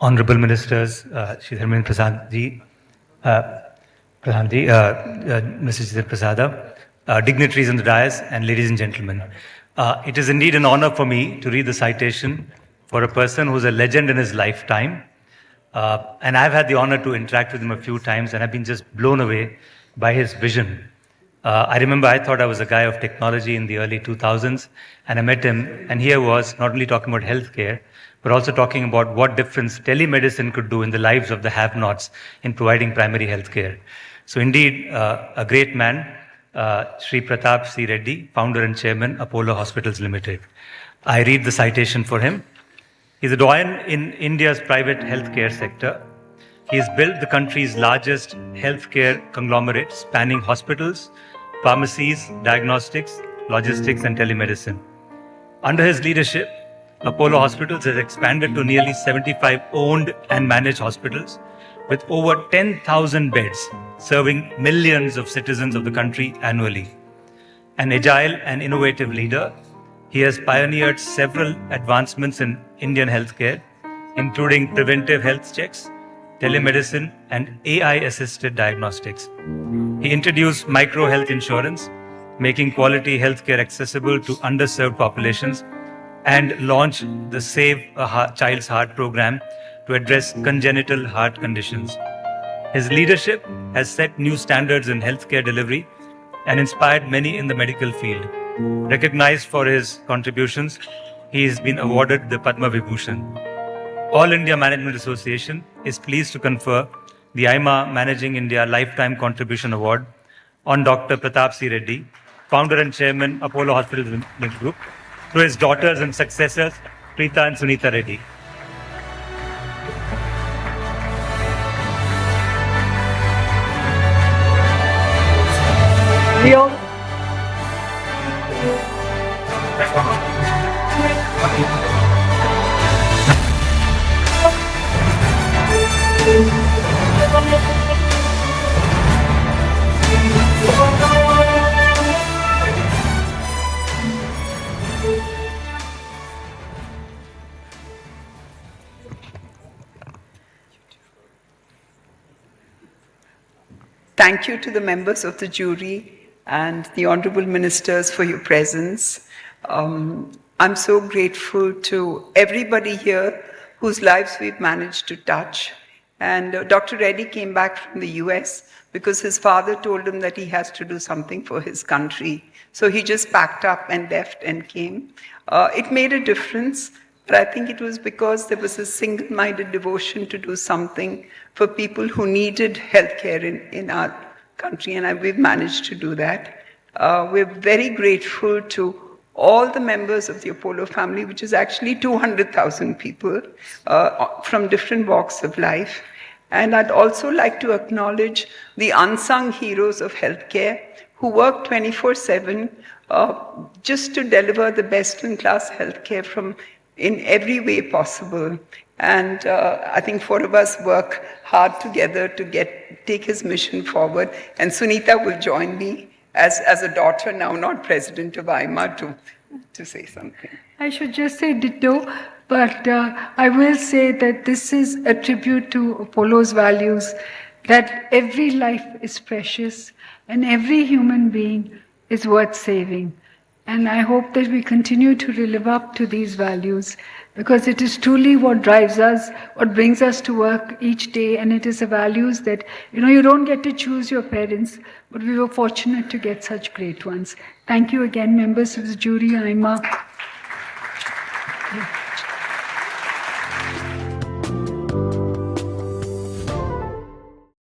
Honorable Ministers, Shri Dharmendra Prasad Ji, Mr. Jitendra Prasada, dignitaries on the dais, and ladies and gentlemen. It is indeed an honor for me to read the citation for a person who's a legend in his lifetime. And I've had the honor to interact with him a few times, and I've been just blown away by his vision. I remember I thought I was a guy of technology in the early 2000s, and I met him, and here was not only talking about healthcare, but also talking about what difference telemedicine could do in the lives of the have-nots in providing primary healthcare. So indeed, a great man, Shri Pratap C. Reddy, founder and chairman, Apollo Hospitals Limited. I read the citation for him. He's a doyen in India's private healthcare sector. He has built the country's largest healthcare conglomerate spanning hospitals, pharmacies, diagnostics, logistics, and telemedicine. Under his leadership, Apollo Hospitals has expanded to nearly 75 owned and managed hospitals with over 10,000 beds, serving millions of citizens of the country annually. An agile and innovative leader, he has pioneered several advancements in Indian healthcare, including preventive health checks, telemedicine, and AI-assisted diagnostics. He introduced micro health insurance, making quality healthcare accessible to underserved populations, and launched the Save a Child's Heart program to address congenital heart conditions. His leadership has set new standards in healthcare delivery and inspired many in the medical field. Recognized for his contributions, he has been awarded the Padma Vibhushan. All India Management Association is pleased to confer the IMA Managing India Lifetime Contribution Award on Dr. Pratap C. Reddy, founder and chairman, Apollo Hospitals Limited Group, to his daughters and successors, Preeta and Sunita Reddy. Thank you to the members of the jury and the honorable ministers for your presence. I'm so grateful to everybody here whose lives we've managed to touch. And Dr. Reddy came back from the US because his father told him that he has to do something for his country. So he just packed up and left and came. It made a difference, but I think it was because there was a single-minded devotion to do something for people who needed healthcare in our country, and we've managed to do that. We're very grateful to all the members of the Apollo family, which is actually 200,000 people from different walks of life. And I'd also like to acknowledge the unsung heroes of healthcare who work 24/7 just to deliver the best-in-class healthcare in every way possible. And I think four of us work hard together to take his mission forward. And Sunita will join me as a daughter now, not president of IMA, to say something. I should just say ditto, but I will say that this is a tribute to Apollo's values, that every life is precious and every human being is worth saving. And I hope that we continue to live up to these values, because it is truly what drives us, what brings us to work each day, and it is the values that, you don't get to choose your parents, but we were fortunate to get such great ones. Thank you again, members of the jury, IMA.